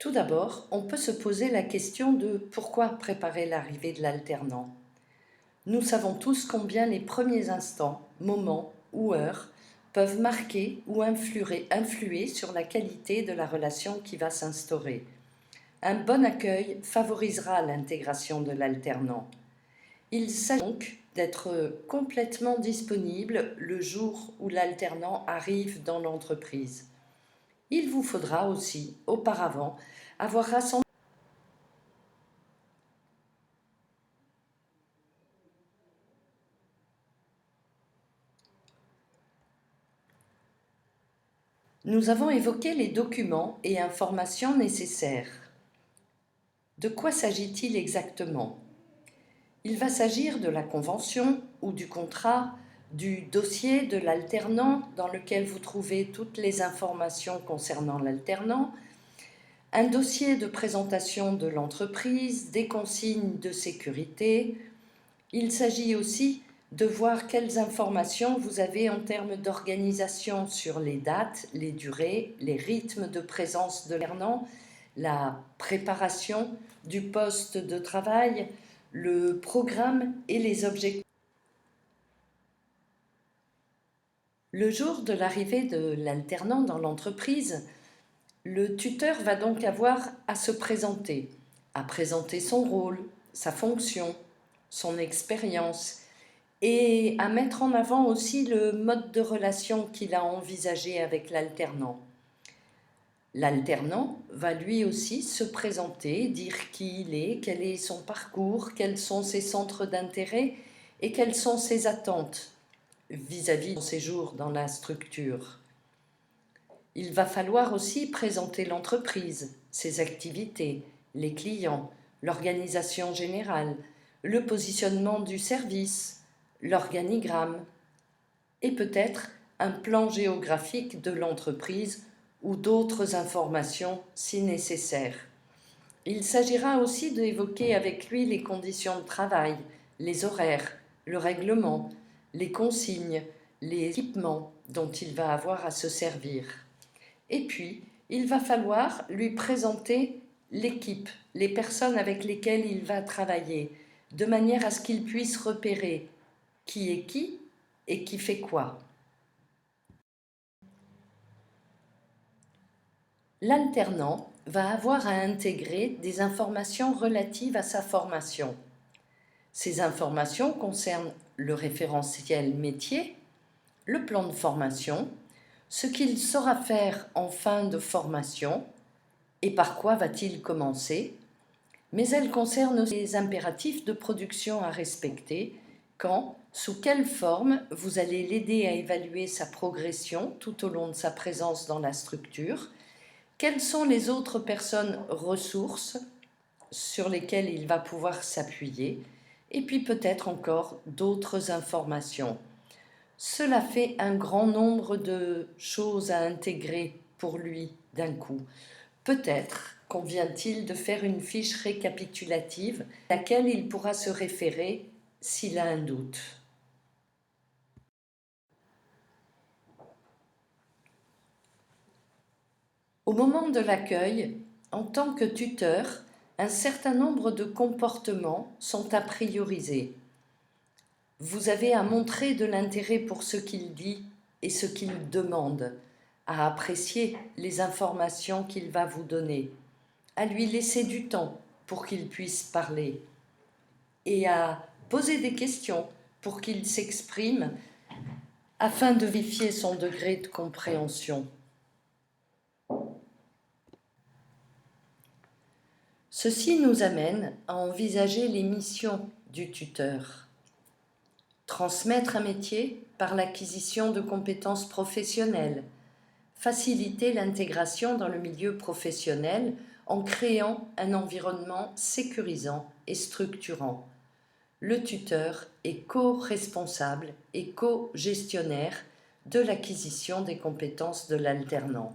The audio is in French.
Tout d'abord, on peut se poser la question de pourquoi préparer l'arrivée de l'alternant. Nous savons tous combien les premiers instants, moments ou heures peuvent marquer ou influer sur la qualité de la relation qui va s'instaurer. Un bon accueil favorisera l'intégration de l'alternant. Il s'agit donc d'être complètement disponible le jour où l'alternant arrive dans l'entreprise. Il vous faudra aussi, auparavant, avoir rassemblé. Nous avons évoqué les documents et informations nécessaires. De quoi s'agit-il exactement ? Il va s'agir de la convention ou du contrat, du dossier de l'alternant dans lequel vous trouvez toutes les informations concernant l'alternant, un dossier de présentation de l'entreprise, des consignes de sécurité. Il s'agit aussi de voir quelles informations vous avez en termes d'organisation sur les dates, les durées, les rythmes de présence de l'alternant, la préparation du poste de travail, le programme et les objectifs. Le jour de l'arrivée de l'alternant dans l'entreprise, le tuteur va donc avoir à se présenter, à présenter son rôle, sa fonction, son expérience et à mettre en avant aussi le mode de relation qu'il a envisagé avec l'alternant. L'alternant va lui aussi se présenter, dire qui il est, quel est son parcours, quels sont ses centres d'intérêt et quelles sont ses attentes vis-à-vis de son séjour dans la structure. Il va falloir aussi présenter l'entreprise, ses activités, les clients, l'organisation générale, le positionnement du service, l'organigramme et peut-être un plan géographique de l'entreprise ou d'autres informations si nécessaire. Il s'agira aussi d'évoquer avec lui les conditions de travail, les horaires, le règlement, les consignes, les équipements dont il va avoir à se servir. Et puis, il va falloir lui présenter l'équipe, les personnes avec lesquelles il va travailler, de manière à ce qu'il puisse repérer qui est qui et qui fait quoi. L'alternant va avoir à intégrer des informations relatives à sa formation. Ces informations concernent le référentiel métier, le plan de formation, ce qu'il saura faire en fin de formation et par quoi va-t-il commencer, mais elles concernent aussi les impératifs de production à respecter, quand, sous quelle forme vous allez l'aider à évaluer sa progression tout au long de sa présence dans la structure, quelles sont les autres personnes ressources sur lesquelles il va pouvoir s'appuyer, et puis peut-être encore d'autres informations. Cela fait un grand nombre de choses à intégrer pour lui d'un coup. Peut-être convient-il de faire une fiche récapitulative à laquelle il pourra se référer s'il a un doute. Au moment de l'accueil, en tant que tuteur, un certain nombre de comportements sont à prioriser. Vous avez à montrer de l'intérêt pour ce qu'il dit et ce qu'il demande, à apprécier les informations qu'il va vous donner, à lui laisser du temps pour qu'il puisse parler et à poser des questions pour qu'il s'exprime afin de vérifier son degré de compréhension. Ceci nous amène à envisager les missions du tuteur. Transmettre un métier par l'acquisition de compétences professionnelles, faciliter l'intégration dans le milieu professionnel en créant un environnement sécurisant et structurant. Le tuteur est co-responsable et co-gestionnaire de l'acquisition des compétences de l'alternant.